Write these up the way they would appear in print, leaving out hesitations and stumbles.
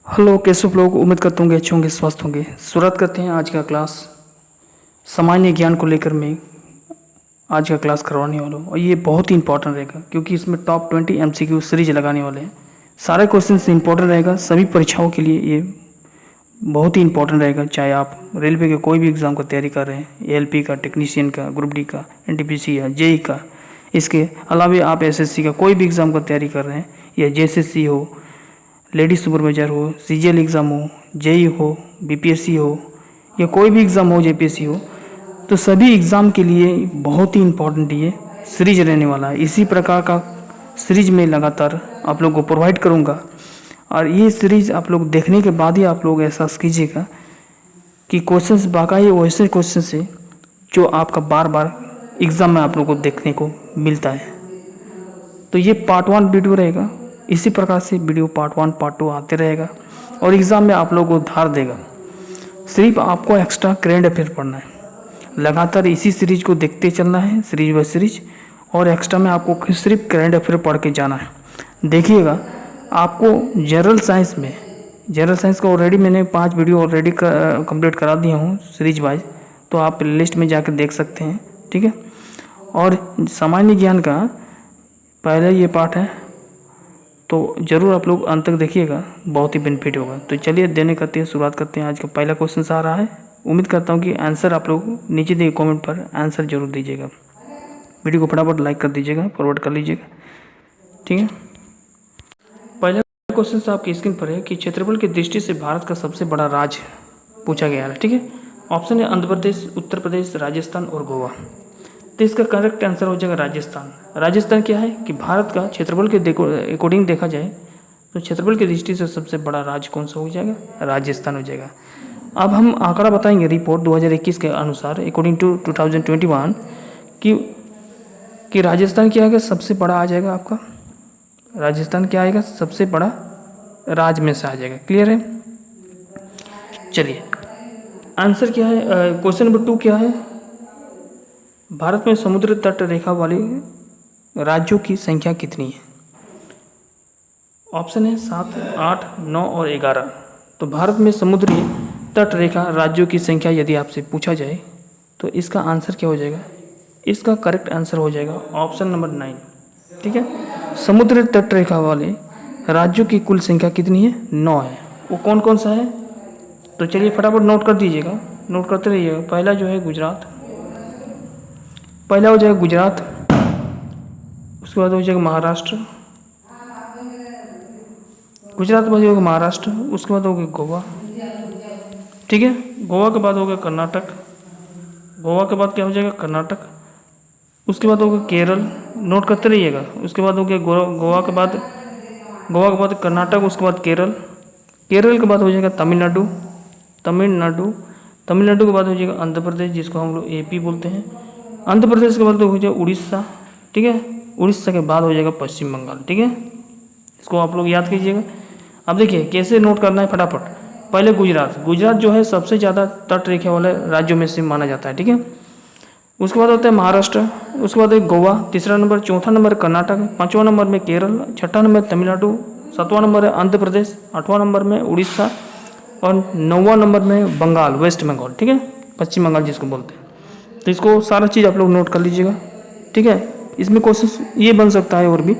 Hello, कैसे आप लोग? उम्मीद करता हूँ कि अच्छे होंगे, स्वस्थ होंगे। शुरुआत करते हैं आज का क्लास। सामान्य ज्ञान को लेकर मैं आज का क्लास करवाने वाला हूँ और ये बहुत ही इंपॉर्टेंट रहेगा क्योंकि इसमें टॉप 20 MCQ सीरीज लगाने वाले हैं। सारे क्वेश्चन इंपॉर्टेंट रहेगा, सभी परीक्षाओं के लिए ये बहुत ही इंपॉर्टेंट रहेगा। चाहे आप रेलवे के कोई भी एग्ज़ाम का तैयारी कर रहे हैं, ALP का, टेक्नीशियन का, ग्रुप डी का, NTPC या JEE का, इसके अलावा आप SSC का कोई भी एग्ज़ाम का तैयारी कर रहे हैं या JSSC हो, लेडीज सुपरवाइजर हो, CGL एग्ज़ाम हो, JEE हो, BPSC हो या कोई भी एग्ज़ाम हो, JPSC हो, तो सभी एग्ज़ाम के लिए बहुत ही इम्पोर्टेंट ये सीरीज रहने वाला है। इसी प्रकार का सीरीज में लगातार आप लोगों को प्रोवाइड करूँगा और ये सीरीज आप लोग देखने के बाद ही आप लोग एहसास कीजिएगा कि क्वेश्चंस वाकई वैसे क्वेश्चन है जो आपका बार बार एग्ज़ाम में आप लोगों को देखने को मिलता है। तो ये पार्ट 1 वीडियो रहेगा। इसी प्रकार से वीडियो पार्ट 1 पार्ट 2 आते रहेगा और एग्ज़ाम में आप लोगों को धार देगा। सिर्फ आपको एक्स्ट्रा करेंट अफेयर पढ़ना है, लगातार इसी सीरीज को देखते चलना है, सीरीज बाय सीरीज, और एक्स्ट्रा में आपको सिर्फ करेंट अफेयर पढ़ के जाना है। देखिएगा आपको जनरल साइंस का ऑलरेडी मैंने 5 वीडियो ऑलरेडी कंप्लीट करा दिया हूँ सीरीज वाइज, तो आप लिस्ट में जाकर देख सकते हैं, ठीक है। और सामान्य ज्ञान का पहला ये पार्ट है, तो ज़रूर आप लोग अंत तक देखिएगा, बहुत ही बेनिफिट होगा। तो चलिए देने करते हैं, शुरुआत करते हैं। आज का पहला क्वेश्चन आ रहा है। उम्मीद करता हूँ कि आंसर आप लोग नीचे दिए कमेंट पर आंसर जरूर दीजिएगा। वीडियो को फटाफट लाइक कर दीजिएगा, फॉरवर्ड कर लीजिएगा, ठीक है। पहला क्वेश्चन आपकी स्क्रीन पर है कि क्षेत्रफल की दृष्टि से भारत का सबसे बड़ा राज्य पूछा गया है, ठीक है। ऑप्शन है आंध्र प्रदेश, उत्तर प्रदेश, राजस्थान और गोवा। तो इसका करेक्ट आंसर हो जाएगा राजस्थान। राजस्थान क्या है कि भारत का क्षेत्रफल के अकॉर्डिंग देखा जाए तो क्षेत्रफल की दृष्टि से सबसे बड़ा राज्य कौन सा हो जाएगा? राजस्थान हो जाएगा। अब हम आंकड़ा बताएंगे रिपोर्ट 2021 के अनुसार, अकॉर्डिंग टू 2021, कि राजस्थान क्या आएगा? सबसे बड़ा आ जाएगा आपका। राजस्थान क्या आएगा? सबसे बड़ा राज्य में से आ जाएगा। क्लियर है? चलिए आंसर क्या है, क्वेश्चन नंबर 2 क्या है? भारत में समुद्र तट रेखा वाले राज्यों की संख्या कितनी है? ऑप्शन है 7, 8, 9 और 11। तो भारत में समुद्री तट रेखा राज्यों की संख्या यदि आपसे पूछा जाए तो इसका आंसर क्या हो जाएगा? इसका करेक्ट आंसर हो जाएगा ऑप्शन नंबर 9, ठीक है। समुद्र तट रेखा वाले राज्यों की कुल संख्या कितनी है? 9 है। वो कौन कौन सा है? तो चलिए फटाफट नोट कर दीजिएगा, नोट करते रहिएगा। पहला जो है गुजरात, पहला हो जाएगा गुजरात, उसके बाद हो जाएगा महाराष्ट्र, गुजरात के बाद होगा महाराष्ट्र, उसके बाद होगा गोवा, ठीक है। गोवा के बाद होगा कर्नाटक, गोवा के बाद क्या हो जाएगा? कर्नाटक, उसके बाद होगा केरल, नोट करते रहिएगा। उसके बाद हो गया गोवा के बाद कर्नाटक, उसके बाद केरल, केरल के बाद हो जाएगा तमिलनाडु, तमिलनाडु के बाद हो जाएगा आंध्र प्रदेश, जिसको हम लोग AP बोलते हैं। आंध्र प्रदेश के बाद हो जाएगा उड़ीसा, ठीक है। उड़ीसा के बाद हो जाएगा पश्चिम बंगाल, ठीक है। इसको आप लोग याद कीजिएगा। अब देखिए कैसे नोट करना है फटाफट। पहले गुजरात जो है सबसे ज़्यादा तट रेखा वाले राज्यों में से माना जाता है, ठीक है। उसके बाद होता है महाराष्ट्र, उसके बाद है गोवा, तीसरा नंबर, चौथा नंबर कर्नाटक, पाँचवा नंबर में केरल, छठा नंबर तमिलनाडु, सातवां नंबर है आंध्र प्रदेश, आठवां नंबर में उड़ीसा और 9वां नंबर में बंगाल, वेस्ट बंगाल, ठीक है, पश्चिम बंगाल जिसको बोलते हैं। तो इसको सारा चीज़ आप लोग नोट कर लीजिएगा, ठीक है। इसमें क्वेश्चन ये बन सकता है और भी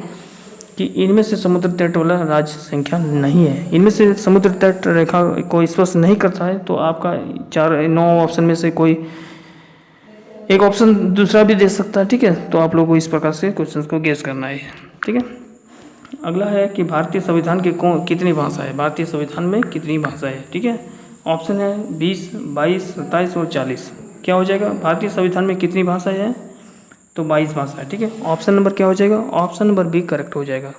कि इनमें से समुद्र तट वाला राज्य संख्या नहीं है, इनमें से समुद्र तट रेखा को स्पर्श नहीं करता है, तो आपका 9 ऑप्शन में से कोई एक ऑप्शन दूसरा भी दे सकता है, ठीक है। तो आप लोगों को इस प्रकार से क्वेश्चन को गेस करना है, ठीक है। अगला है कि भारतीय संविधान की कितनी भाषा है? भारतीय संविधान में कितनी भाषा है, ठीक है। ऑप्शन है 20, 22, 27 और 40। क्या हो जाएगा? भारतीय संविधान में कितनी भाषा है? तो 22 भाषा है, ठीक है। ऑप्शन नंबर क्या हो जाएगा? ऑप्शन नंबर बी करेक्ट हो जाएगा।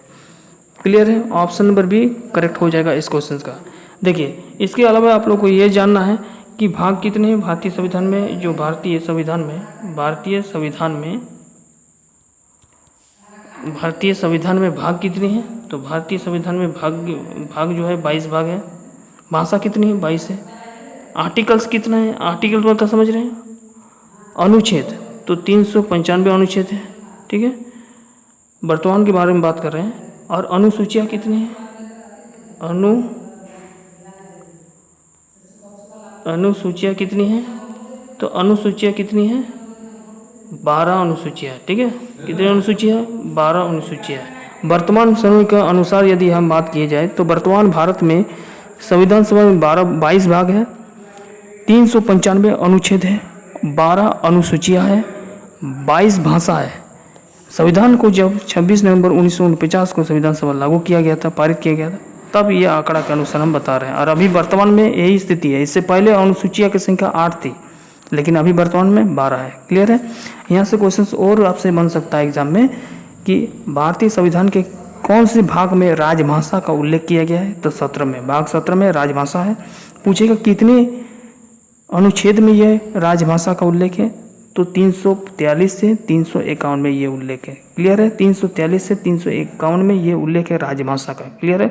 क्लियर है? ऑप्शन नंबर बी करेक्ट हो जाएगा इस क्वेश्चन का। देखिए इसके अलावा आप लोग को ये जानना है कि भाग कितने हैं भारतीय संविधान में। जो भारतीय संविधान में भाग कितने हैं? तो भारतीय संविधान में भाग जो है 22 भाग है। भाषा कितनी है? 22 है। आर्टिकल्स कितना है? आर्टिकल मतलब समझ रहे हैं? अनुच्छेद, तो 395 अनुच्छेद है, ठीक है। वर्तमान के बारे में बात कर रहे हैं। और अनुसूचियाँ कितनी हैं? अनुसूचियाँ कितनी हैं? तो अनुसूचियाँ कितनी हैं? 12 अनुसूचियाँ, ठीक है। कितनी अनुसूचियाँ? 12 अनुसूचियाँ। वर्तमान समय के अनुसार यदि हम बात किए जाए तो वर्तमान भारत में संविधान सभा में 22 भाग है, 395 अनुच्छेद है, 12 अनुसूचियाँ हैं, 22 भाषा है। संविधान को जब 26 नवंबर 1949 को संविधान सभा लागू किया गया था, पारित किया गया था, तब ये आंकड़ा के अनुसार हम बता रहे हैं। और अभी वर्तमान में यही स्थिति है। इससे पहले अनुसूचिया की संख्या 8 थी, लेकिन अभी वर्तमान में 12 है। क्लियर है? यहाँ से क्वेश्चंस और आपसे बन सकता है एग्जाम में कि भारतीय संविधान के कौन से भाग में राजभाषा का उल्लेख किया गया है? तो 17 में, भाग 17 में राजभाषा है। पूछेगा कितने अनुच्छेद में यह राजभाषा का उल्लेख है? तो 343 से 351 में ये उल्लेख है। क्लियर है? 343 से 351 में ये उल्लेख है राजभाषा का। क्लियर है?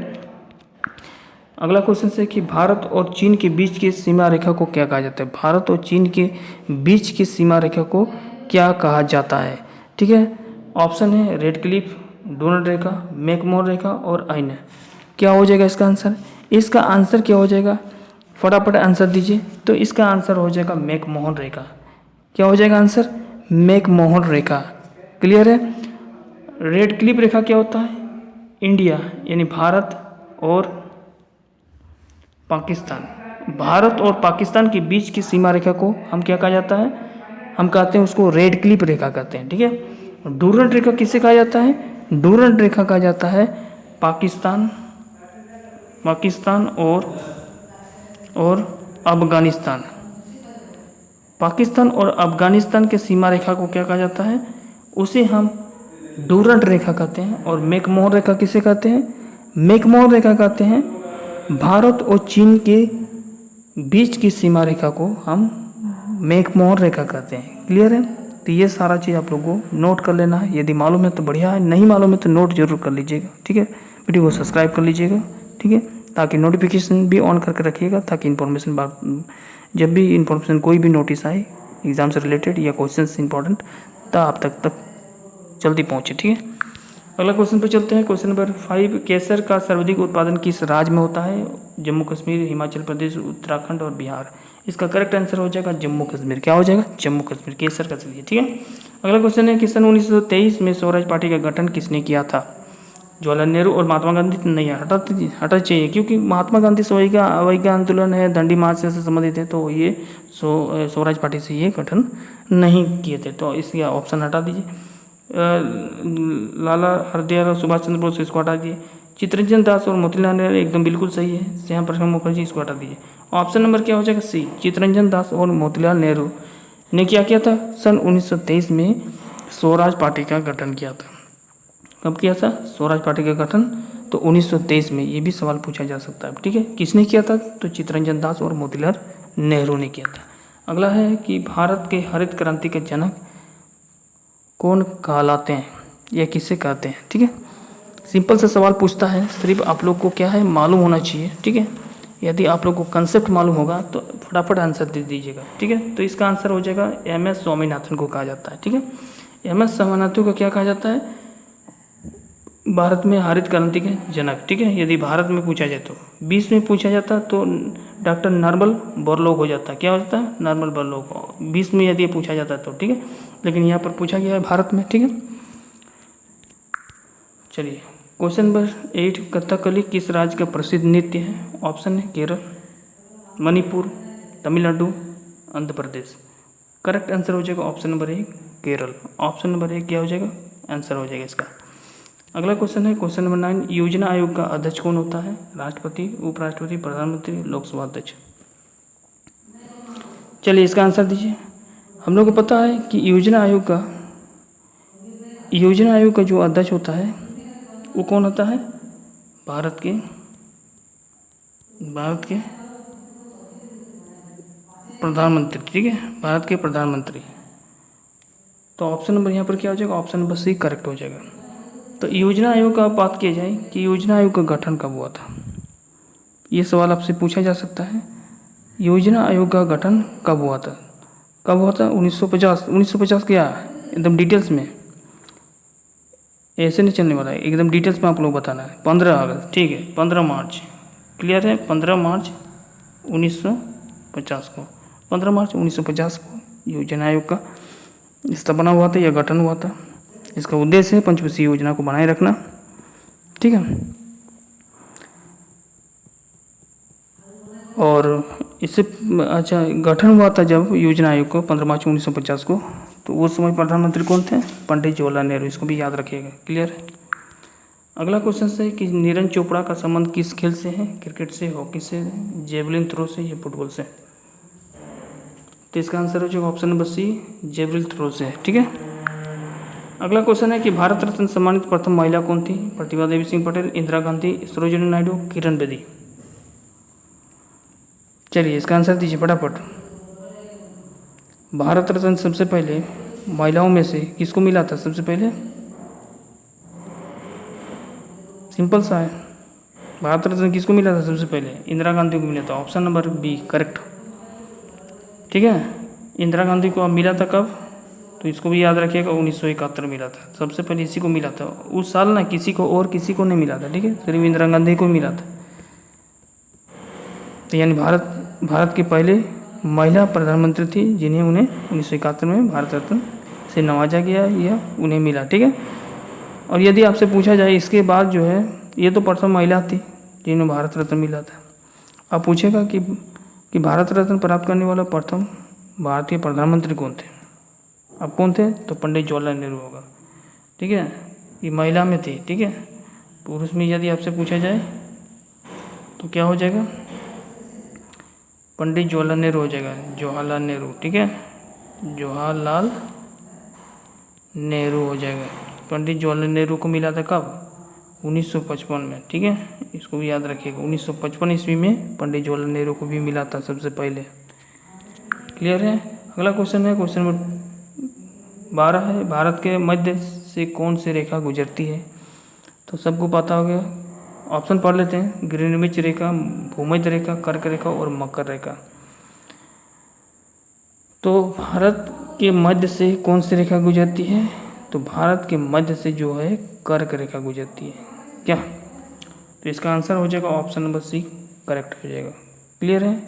अगला क्वेश्चन है कि भारत और चीन के बीच की सीमा रेखा को क्या कहा जाता है? भारत और चीन के बीच की सीमा रेखा को क्या कहा जाता है? ठीक है, ऑप्शन है रेड क्लिफ, डोनाल्ड रेखा, मैकमोहन रेखा और आइना। क्या हो जाएगा इसका आंसर? इसका आंसर क्या हो जाएगा? फटाफट आंसर दीजिए। तो इसका आंसर हो जाएगा मैकमोहन रेखा। क्या हो जाएगा आंसर? मैकमोहन रेखा। क्लियर है? रेड क्लिफ रेखा क्या होता है? इंडिया यानी भारत और पाकिस्तान, भारत और पाकिस्तान के बीच की सीमा रेखा को हम क्या कहा जाता है? हम कहते हैं उसको रेड क्लिफ रेखा कहते हैं। ठीक है। डूरंट रेखा किसे कहा जाता है? डूरंट रेखा कहा जाता है पाकिस्तान और अफगानिस्तान। पाकिस्तान और अफगानिस्तान के सीमा रेखा को क्या कहा जाता है? उसे हम डूरंट रेखा कहते हैं। और मैकमोहन रेखा किसे कहते हैं? मैकमोहन रेखा कहते हैं भारत और चीन के बीच की सीमा रेखा को हम मैकमोहन रेखा कहते हैं। क्लियर है? तो ये सारा चीज़ आप लोगों को नोट कर लेना है। यदि मालूम है तो बढ़िया है, नहीं मालूम है तो नोट जरूर कर लीजिएगा। ठीक है, वीडियो को सब्सक्राइब कर लीजिएगा। ठीक है, ताकि नोटिफिकेशन भी ऑन करके रखिएगा, ताकि इन्फॉर्मेशन जब भी इन्फॉर्मेशन कोई भी नोटिस आए एग्ज़ाम से रिलेटेड या क्वेश्चन इंपॉर्टेंट, तो आप तक जल्दी पहुँचे। ठीक है, अगला क्वेश्चन पे चलते हैं। क्वेश्चन नंबर 5, केसर का सर्वाधिक उत्पादन किस राज्य में होता है? जम्मू कश्मीर, हिमाचल प्रदेश, उत्तराखंड और बिहार। इसका करेक्ट आंसर हो जाएगा जम्मू कश्मीर। क्या हो जाएगा? जम्मू कश्मीर केसर का। चलिए ठीक है, अगला क्वेश्चन है कि सन 1923 में स्वराज पार्टी का गठन किसने किया था? जवाहरलाल नेहरू और महात्मा गांधी? नहीं, हटा चाहिए, क्योंकि महात्मा गांधी सवई का आंदोलन है, दंडी मार्च से संबंधित है, तो ये स्वराज पार्टी से ये गठन नहीं किए थे, तो इसका ऑप्शन हटा दीजिए। लाला हरदयाल और सुभाष चंद्र बोस, इसको हटा दिए। चित्तरंजन दास और मोतीलाल नेहरू एकदम बिल्कुल सही है। श्यामा प्रसाद मुखर्जी, इसको हटा दीजिए। ऑप्शन नंबर क्या हो जाएगा? सी, चित्तरंजन दास और मोतीलाल नेहरू ने क्या किया था? सन 1923 में स्वराज पार्टी का गठन किया था। कब किया था स्वराज पार्टी का गठन? तो 1923 में। ये भी सवाल पूछा जा सकता है। ठीक है, किसने किया था? तो चित्तरंजन दास और मोतीलाल नेहरू ने किया था। अगला है कि भारत के हरित क्रांति के जनक कौन कहलाते हैं या किसे कहते हैं? ठीक है, सिंपल सा सवाल पूछता है, सिर्फ आप लोग को क्या है मालूम होना चाहिए। ठीक है, यदि आप लोग को कंसेप्ट मालूम होगा तो फटाफट आंसर दे दीजिएगा। ठीक है, तो इसका आंसर हो जाएगा MS स्वामीनाथन को कहा जाता है। ठीक है, MS स्वामीनाथन को क्या कहा जाता है? भारत में हरित क्रांति के जनक। ठीक है, यदि भारत में पूछा जाए तो 20 में पूछा जाता तो डॉक्टर नॉर्मन बोरलॉग हो जाता। क्या होता है? Norman Borlaug. 20 में यदि पूछा जाता तो ठीक है, लेकिन यहाँ पर पूछा गया है भारत में। ठीक है, चलिए क्वेश्चन नंबर 8, कथकली किस राज्य का प्रसिद्ध नृत्य है? ऑप्शन है केरल, मणिपुर, तमिलनाडु, आंध्र प्रदेश। करेक्ट आंसर हो जाएगा option number 1 Kerala. Option number 1 क्या हो जाएगा? आंसर हो जाएगा इसका। अगला क्वेश्चन है क्वेश्चन नंबर 9, योजना आयोग का अध्यक्ष कौन होता है? राष्ट्रपति, उपराष्ट्रपति, प्रधानमंत्री, लोकसभा अध्यक्ष। चलिए इसका आंसर दीजिए। हम लोग को पता है कि योजना आयोग का जो अध्यक्ष होता है वो कौन होता है? भारत के प्रधानमंत्री। ठीक है, भारत के प्रधानमंत्री। तो ऑप्शन नंबर यहाँ पर क्या हो जाएगा? ऑप्शन नंबर सी करेक्ट हो जाएगा। तो योजना आयोग का बात किया जाए कि योजना आयोग का गठन कब हुआ था, ये सवाल आपसे पूछा जा सकता है। योजना आयोग का गठन कब हुआ था? 1950। 1950 क्या एकदम डिटेल्स में, ऐसे नहीं चलने वाला है, एकदम डिटेल्स में आप लोग बताना है। 15 अगस्त। ठीक है, 15 मार्च। क्लियर है? 15 मार्च 1950 को, 15 मार्च 1950 को योजना आयोग का स्थापना हुआ था या गठन हुआ था। इसका उद्देश्य है पंचवर्षीय योजना को बनाए रखना, ठीक है। और इससे अच्छा गठन हुआ था जब योजना आयोग को 15 मार्च 1950 को, तो उस समय प्रधानमंत्री कौन थे? पंडित जवाहरलाल नेहरू। इसको भी याद रखिएगा, क्लियर है। अगला क्वेश्चन है कि नीरज चोपड़ा का संबंध किस खेल से है? क्रिकेट से, हॉकी से, जेवलिन थ्रो से या फुटबॉल से? तो इसका आंसर हो जाएगा option number C, javelin throw से, ठीक है। अगला क्वेश्चन है कि भारत रत्न सम्मानित प्रथम महिला कौन थी? प्रतिभा देवी सिंह पटेल, इंदिरा गांधी, सरोजिनी नायडू, किरण बेदी। चलिए इसका आंसर दीजिए फटाफट। भारत रत्न सबसे पहले महिलाओं में से किसको मिला था सबसे पहले? सिंपल सा है, भारत रत्न किसको मिला था सबसे पहले? इंदिरा गांधी को मिला था, ऑप्शन नंबर बी करेक्ट, ठीक है। इंदिरा गांधी को अब मिला था कब? तो इसको भी याद रखिएगा, 1971 मिला था, सबसे पहले इसी को मिला था। उस साल ना किसी को और किसी को नहीं मिला था, ठीक है, सिर्फ इंदिरा गांधी को मिला था। तो यानी भारत के पहले महिला प्रधानमंत्री थी जिन्हें उन्हें 1971 में भारत रत्न से नवाजा गया या उन्हें मिला, ठीक है। और यदि आपसे पूछा जाए इसके बाद जो है, ये तो प्रथम महिला थी जिन्हें भारत रत्न मिला था। अब पूछेगा कि भारत रत्न प्राप्त करने वाला प्रथम भारतीय प्रधानमंत्री कौन थे? अब कौन थे? तो पंडित जवाहरलाल नेहरू होगा, ठीक है। ये महिला में थी, ठीक है। पुरुष में यदि आपसे पूछा जाए तो क्या हो जाएगा? पंडित जवाहरलाल नेहरू हो जाएगा, जवाहरलाल नेहरू, ठीक है, जवाहरलाल नेहरू हो जाएगा। पंडित जवाहरलाल नेहरू को मिला था कब? 1955 में, ठीक है, इसको भी याद रखिएगा। 1955 ईस्वी में पंडित जवाहरलाल नेहरू को भी मिला था सबसे पहले, क्लियर है। अगला क्वेश्चन है, क्वेश्चन नंबर 12 है, भारत के मध्य से कौन सी रेखा गुजरती है? तो सबको पता हो गया, ऑप्शन पढ़ लेते हैं। ग्रीनविच रेखा, भूमध्य रेखा, कर्क रेखा और मकर रेखा। तो भारत के मध्य से कौन सी रेखा गुजरती है? तो भारत के मध्य से जो है कर्क रेखा गुजरती है, क्या? तो इसका आंसर हो जाएगा ऑप्शन नंबर सी करेक्ट हो जाएगा, क्लियर है।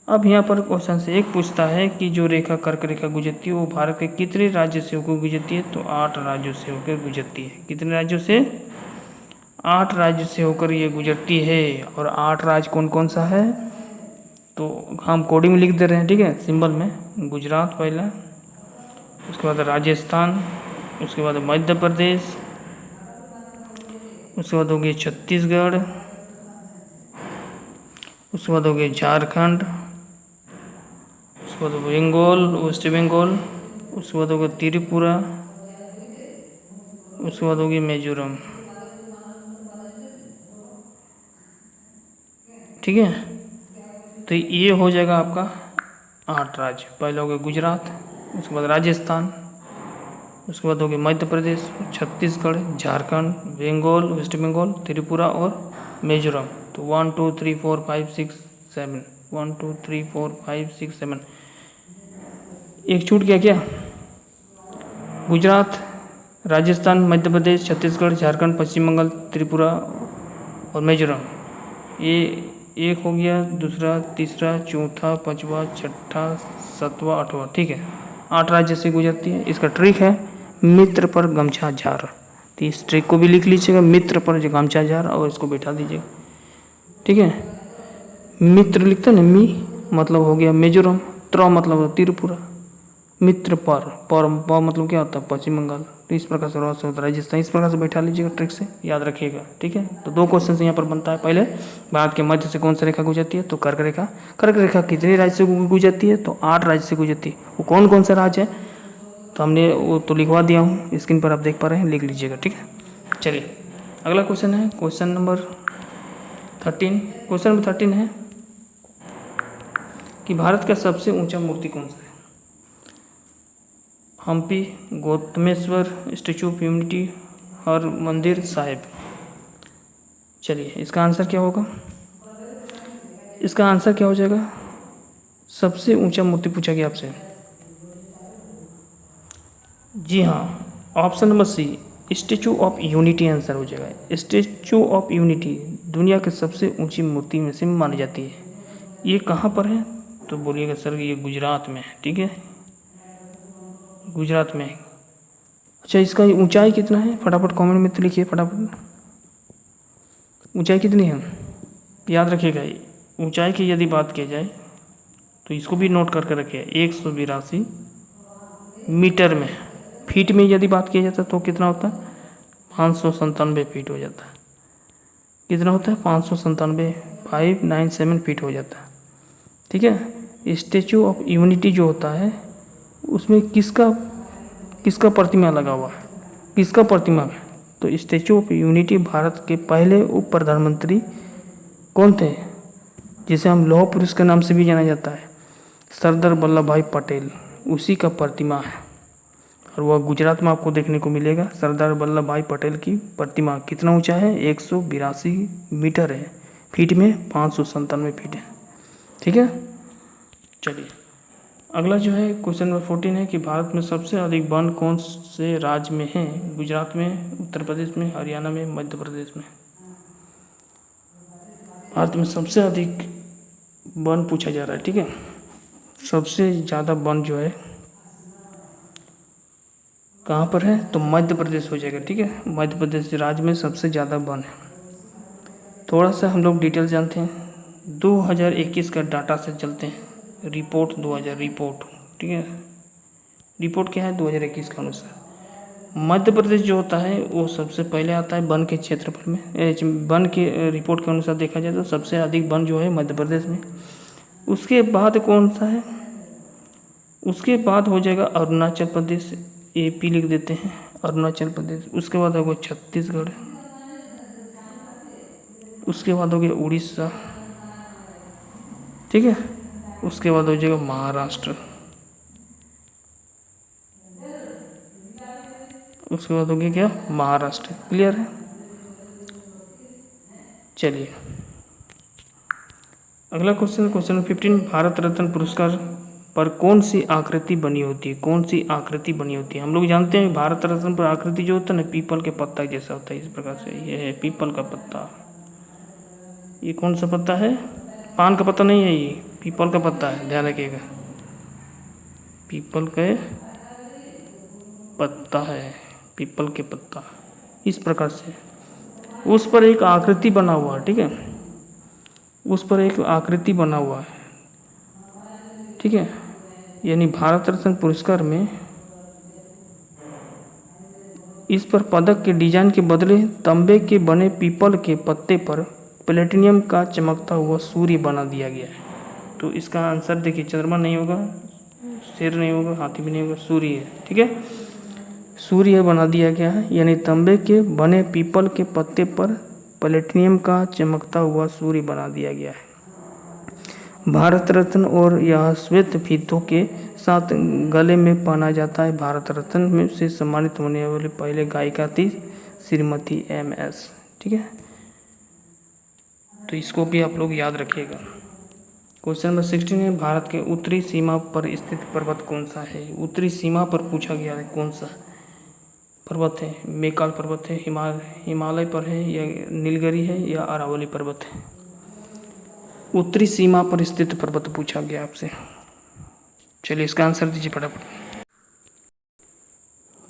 अब यहाँ पर क्वेश्चन से एक पूछता है कि जो रेखा कर्क रेखा गुजरती है वो भारत के कितने राज्य से होकर गुजरती है? तो 8 राज्यों से होकर गुजरती है। कितने राज्यों से? 8 राज्य से होकर ये गुजरती है। और 8 राज्य कौन कौन सा है? तो हम कोडिंग में लिख दे रहे हैं, ठीक है, सिंबल में। गुजरात पहला, उसके बाद राजस्थान, उसके बाद मध्य प्रदेश, उसके बाद हो गया छत्तीसगढ़, उसके बाद हो गया झारखंड, उसके बाद बंगाल, वेस्ट बंगाल, उसके बाद हो गया त्रिपुरा, उसके बाद हो गया मिजोरम, ठीक है। तो ये हो जाएगा आपका 8 राज्य। पहले हो गया गुजरात, उसके बाद राजस्थान, उसके बाद हो गया मध्य प्रदेश, छत्तीसगढ़, झारखंड, बंगाल, वेस्ट बंगाल, त्रिपुरा और मिजोरम। तो 1 2 3 4 5 6 7, 1 2 3 4 5 6 7, एक छूट गया क्या? गुजरात, राजस्थान, मध्य प्रदेश, छत्तीसगढ़, झारखंड, पश्चिम बंगाल, त्रिपुरा और मिजोरम। ये एक हो गया, दूसरा, तीसरा, चौथा, पांचवा, छठा, सातवां, आठवां, ठीक है। 8 राज्य से गुजरती है। इसका ट्रिक है मित्र पर गमछा झार। तो इस ट्रिक को भी लिख लीजिएगा, मित्र पर जो गमछा झार, और इसको बैठा दीजिएगा, ठीक है। मित्र लिखते ना, मी मतलब हो गया मिजोरम, त्र मतलब त्रिपुरा, मित्र पर मतलब क्या होता है? पश्चिम बंगाल। तो इस प्रकार से होता है राजस्थान। इस प्रकार से बैठा लीजिएगा, ट्रिक से याद रखिएगा, ठीक है। तो 2 क्वेश्चन यहाँ पर बनता है। पहले भारत के मध्य से कौन सी रेखा गुजरती है? तो कर्क रेखा। कर्क रेखा कितने राज्य से गुजरती है? तो 8 राज्य से गुजरती है। वो कौन कौन सा राज्य है? तो हमने वो तो लिखवा दिया हूँ, स्क्रीन पर आप देख पा रहे हैं, लिख लीजिएगा, ठीक है। चलिए अगला क्वेश्चन है, क्वेश्चन नंबर 13। क्वेश्चन नंबर 13 है कि भारत का सबसे ऊंचा मूर्ति कौन सा है? Hampi, Gautameshwar, statue of unity, Har Mandir Sahib. चलिए इसका आंसर क्या होगा? इसका आंसर क्या हो जाएगा? सबसे ऊंचा मूर्ति पूछा गया आपसे। जी हाँ, option number C Statue of Unity answer हो जाएगा। स्टैचू ऑफ यूनिटी दुनिया की सबसे ऊंची मूर्ति में से मानी जाती है। ये कहाँ पर है? तो बोलिएगा सर ये गुजरात में है, ठीक है, गुजरात में है। अच्छा, इसका ऊंचाई कितना है फटाफट कमेंट में तो लिखिए फटाफट, ऊंचाई कितनी है। याद रखिएगा, ऊंचाई की यदि बात की जाए तो इसको भी नोट करके रखिए, 182 मीटर में। फीट में यदि बात की जाता तो कितना होता है, 597 फीट हो जाता है। कितना होता है, 597, 597 फीट हो जाता है, ठीक है। स्टेचू ऑफ यूनिटी जो होता है उसमें किसका किसका प्रतिमा लगा हुआ है, किसका प्रतिमा है, तो स्टेचू ऑफ यूनिटी भारत के पहले उप प्रधानमंत्री कौन थे, जिसे हम लौह पुरुष के नाम से भी जाना जाता है, सरदार वल्लभ भाई पटेल, उसी का प्रतिमा है। और वह गुजरात में आपको देखने को मिलेगा। सरदार वल्लभ भाई पटेल की प्रतिमा कितना ऊंचा है, 182 मीटर है, फीट में 597 फीट है, ठीक है। चलिए अगला जो है क्वेश्चन नंबर 14 है कि भारत में सबसे अधिक वन कौन से राज्य में है, गुजरात में, उत्तर प्रदेश में, हरियाणा में, मध्य प्रदेश में। भारत में सबसे अधिक वन पूछा जा रहा है, ठीक है। सबसे ज़्यादा वन जो है कहाँ पर है, तो मध्य प्रदेश हो जाएगा, ठीक है। मध्य प्रदेश राज्य में सबसे ज़्यादा वन है। थोड़ा सा हम लोग डिटेल जानते हैं, 2021 का डाटा से चलते हैं, रिपोर्ट 2000 रिपोर्ट, ठीक है। रिपोर्ट क्या है, 2021 के अनुसार मध्य प्रदेश जो होता है वो सबसे पहले आता है वन के क्षेत्रफल में। वन के रिपोर्ट के अनुसार देखा जाए तो सबसे अधिक वन जो है मध्य प्रदेश में। उसके बाद कौन सा है, उसके बाद हो जाएगा अरुणाचल प्रदेश, AP लिख देते हैं, अरुणाचल प्रदेश। उसके बाद होगा छत्तीसगढ़, उसके बाद हो गया उड़ीसा, ठीक है। उसके बाद हो जाएगा महाराष्ट्र, उसके बाद हो गया क्या, महाराष्ट्र। क्लियर है। चलिए अगला क्वेश्चन, क्वेश्चन 15, भारत रत्न पुरस्कार पर कौन सी आकृति बनी होती है, कौन सी आकृति बनी होती है। हम लोग जानते हैं भारत रत्न पर आकृति जो होता है ना, पीपल के पत्ता जैसा होता है, इस प्रकार से। ये है पीपल का पत्ता। ये कौन सा पत्ता है, पान का पत्ता नहीं है, ये पीपल का पत्ता है, ध्यान रखिएगा, पीपल के पत्ता है, पीपल के पत्ता। इस प्रकार से उस पर एक आकृति बना हुआ है, ठीक है, उस पर एक आकृति बना हुआ है, ठीक है। यानी भारत रत्न पुरस्कार में इस पर पदक के डिजाइन के बदले तांबे के बने पीपल के पत्ते पर प्लेटिनियम का चमकता हुआ सूर्य बना दिया गया है। तो इसका आंसर देखिए, चंद्रमा नहीं होगा, शेर नहीं होगा, हाथी भी नहीं होगा, सूर्य है, ठीक है। सूर्य बना दिया गया है, यानी तांबे के बने पीपल के पत्ते पर प्लेटिनियम का चमकता हुआ सूर्य बना दिया गया है। भारत रत्न और यह श्वेत फीतों के साथ गले में पहना जाता है। भारत रत्न में से सम्मानित होने वाली पहले गायिका थी श्रीमती MS, ठीक है। तो इसको भी आप लोग याद रखिएगा। क्वेश्चन नंबर 16 है, भारत के उत्तरी सीमा पर स्थित पर्वत कौन सा है। उत्तरी सीमा पर पूछा गया है कौन सा पर्वत है। मैकाल पर्वत है, हिमालय पर है, या नीलगिरी है, या अरावली पर्वत है। उत्तरी सीमा पर स्थित पर्वत पूछा गया आपसे। चलिए इसका आंसर दीजिए फटाफट।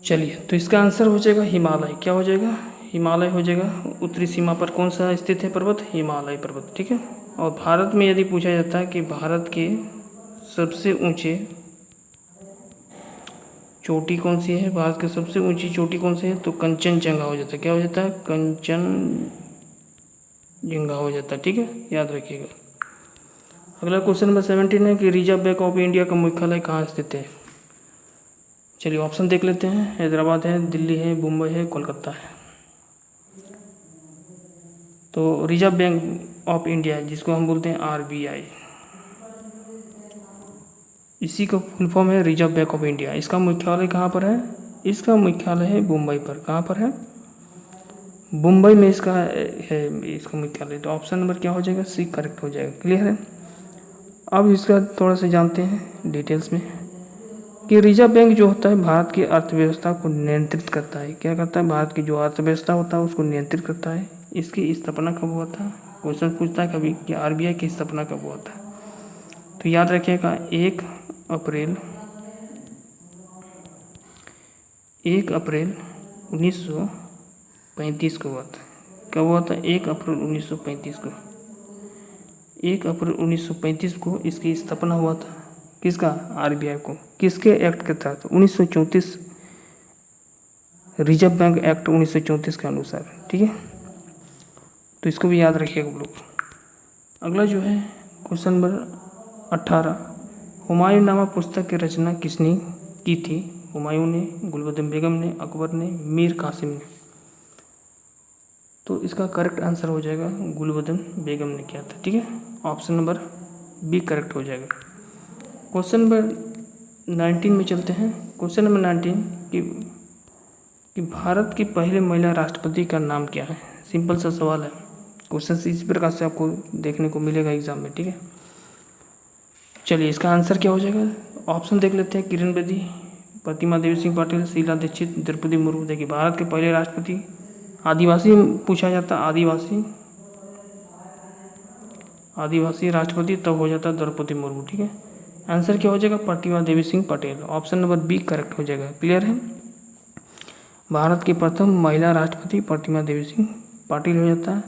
चलिए तो इसका आंसर हो जाएगा हिमालय। क्या हो जाएगा, हिमालय हो जाएगा। उत्तरी सीमा पर कौन सा स्थित है पर्वत, हिमालय पर्वत, ठीक है। और भारत में यदि पूछा जाता है कि भारत के सबसे ऊंचे चोटी कौन सी है, भारत की सबसे ऊंची चोटी कौन सी है, तो कंचनजंगा हो जाता है। क्या हो जाता है, कंचनजंगा हो जाता है, ठीक है, याद रखिएगा। अगला क्वेश्चन नंबर 17 है कि रिजर्व बैंक ऑफ इंडिया का मुख्यालय कहाँ स्थित है। चलिए ऑप्शन देख लेते हैं। हैदराबाद है, दिल्ली है, मुंबई है, कोलकाता है। तो रिजर्व बैंक ऑफ इंडिया जिसको हम बोलते हैं RBI, इसी का फुल फॉर्म है रिजर्व बैंक ऑफ इंडिया। इसका मुख्यालय कहाँ पर है, इसका मुख्यालय है मुंबई पर। कहाँ पर है, मुंबई में इसका है इसका मुख्यालय। तो ऑप्शन नंबर क्या हो जाएगा, C करेक्ट हो जाएगा। क्लियर है। अब इसका थोड़ा सा जानते हैं डिटेल्स में कि रिजर्व बैंक जो होता है भारत की अर्थव्यवस्था को नियंत्रित करता है। क्या करता है, भारत की जो अर्थव्यवस्था होता है उसको नियंत्रित करता है। इसकी स्थापना कब हुआ था, क्वेश्चन पूछता है कभी कि RBI की स्थापना कब हुआ था। तो याद रखिएगा 1 अप्रैल 1935 को हुआ था। कब हुआ था? 1 अप्रैल 1935 को। 1 अप्रैल 1935 को इसकी स्थापना हुआ था। किसका? RBI को। किसके एक्ट के तहत? 1934 रिजर्व बैंक एक्ट 1934 के अनुसार। ठीक है, तो इसको भी याद रखिएगा आप लोग। अगला जो है क्वेश्चन नंबर 18, हुमायूं नामा पुस्तक की रचना किसने की थी? हुमायूं ने, गुलबदन बेगम ने, अकबर ने, मीर कासिम ने। तो इसका करेक्ट आंसर हो जाएगा गुलबदन बेगम ने किया था। ठीक है, ऑप्शन नंबर बी करेक्ट हो जाएगा। क्वेश्चन नंबर 19 में चलते हैं। क्वेश्चन नंबर 19 कि भारत की पहले महिला राष्ट्रपति का नाम क्या है? सिंपल सा सवाल है। क्वेश्चन इस प्रकार से आपको देखने को मिलेगा एग्जाम में। ठीक है, चलिए इसका आंसर क्या हो जाएगा? ऑप्शन देख लेते हैं। किरण बेदी, प्रतिमा देवी सिंह पाटिल, शीला दीक्षित, द्रौपदी मुर्मू। देखिए, भारत के पहले राष्ट्रपति आदिवासी पूछा जाता, आदिवासी राष्ट्रपति तब हो जाता द्रौपदी मुर्मू। ठीक है, आंसर क्या हो जाएगा? Pratima Devi Singh Patel. Option number B correct हो जाएगा। क्लियर है? भारत की प्रथम महिला राष्ट्रपति प्रतिमा देवी सिंह पाटिल हो जाता है।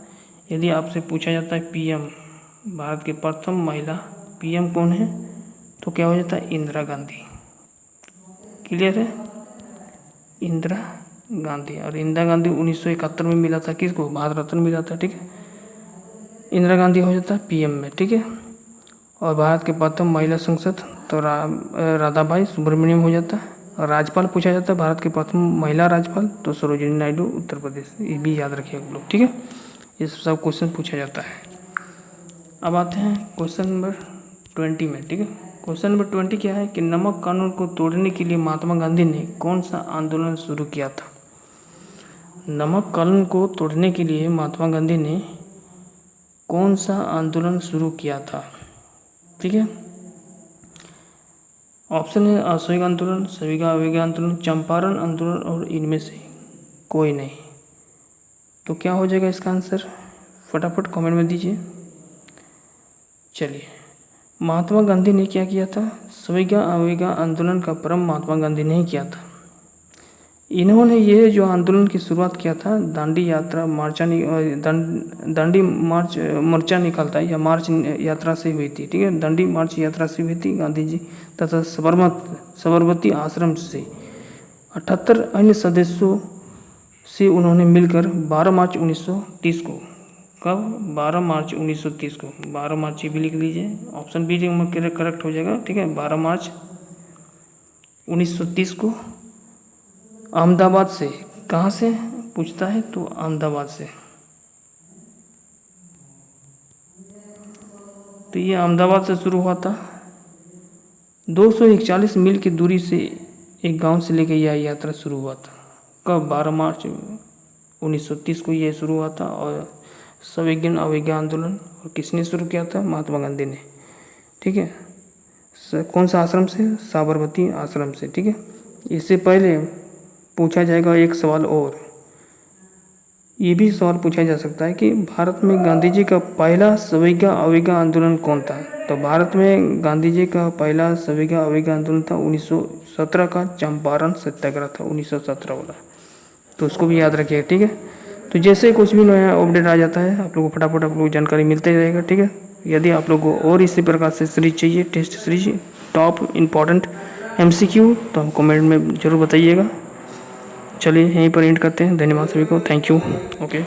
यदि आपसे पूछा जाता है PM, भारत की प्रथम महिला PM कौन है, तो क्या हो जाता है? इंदिरा गांधी। क्लियर है? इंदिरा गांधी। और इंदिरा गांधी 1971 में मिला था किसको? भारत रत्न मिला था। ठीक है, इंदिरा गांधी हो जाता है PM में। ठीक है, और भारत के प्रथम महिला संसद तो राधाबाई सुब्रमण्यम हो जाता है। और राज्यपाल पूछा जाता है भारत के प्रथम महिला राज्यपाल तो सरोजिनी नायडू, उत्तर प्रदेश। ये भी याद रखिए आप लोग। ठीक है, ये सब क्वेश्चन पूछा जाता है। अब आते हैं क्वेश्चन नंबर 20 में। ठीक है, क्वेश्चन नंबर 20 क्या है कि नमक कानून को तोड़ने के लिए महात्मा गांधी ने कौन सा आंदोलन शुरू किया था? नमक कानून को तोड़ने के लिए महात्मा गांधी ने कौन सा आंदोलन शुरू किया था? ठीक है, ऑप्शन है असहयोग आंदोलन, सविगा अवज्ञा आंदोलन, चंपारण आंदोलन और इनमें से कोई नहीं। तो क्या हो जाएगा इसका आंसर? फटाफट कमेंट में दीजिए। चलिए, महात्मा गांधी ने क्या किया था? सविगा अवज्ञा आंदोलन का प्रारंभ महात्मा गांधी ने ही किया था। इन्होंने ये जो आंदोलन की शुरुआत किया था दांडी यात्रा दांडी मोर्चा निकालता है या मार्च यात्रा से हुई थी। ठीक है, दांडी मार्च यात्रा से हुई थी गांधी जी तथा साबरमती आश्रम से 78 अन्य सदस्यों से उन्होंने मिलकर 12 मार्च 1930 को, कब? 12 मार्च 1930 को। 12 मार्च ये भी लिख लीजिए, ऑप्शन बी करेक्ट हो जाएगा। ठीक है, 12 मार्च 1930 को अहमदाबाद से। कहाँ से पूछता है? तो अहमदाबाद से। तो ये अहमदाबाद से शुरू हुआ था। 241 मील की दूरी से एक गांव से लेकर यह यात्रा शुरू हुआ था। कब? 12 मार्च 1930 को ये शुरू हुआ था। और सविज्ञान अवज्ञा आंदोलन और किसने शुरू किया था? महात्मा गांधी ने। ठीक है, कौन सा आश्रम से? साबरमती आश्रम से। ठीक है, इससे पहले पूछा जाएगा एक सवाल और। ये भी सवाल पूछा जा सकता है कि भारत में गांधी जी का पहला सविगा अवज्ञा आंदोलन कौन था? तो भारत में गांधी जी का पहला सविगा अवज्ञा आंदोलन था 1917 का चंपारण सत्याग्रह था, 1917 वाला। तो उसको भी याद रखिए। ठीक है, तो जैसे कुछ भी नया अपडेट आ जाता है आप लोगों को फटाफट आप लोग जानकारी मिलते रहेगा। ठीक है, यदि आप लोगों को और इसी प्रकार से सीरीज चाहिए, test series top important MCQ, तो हम कमेंट में ज़रूर बताइएगा। चलिए यहीं पर एंड करते हैं। धन्यवाद सभी को। Thank you. ओके।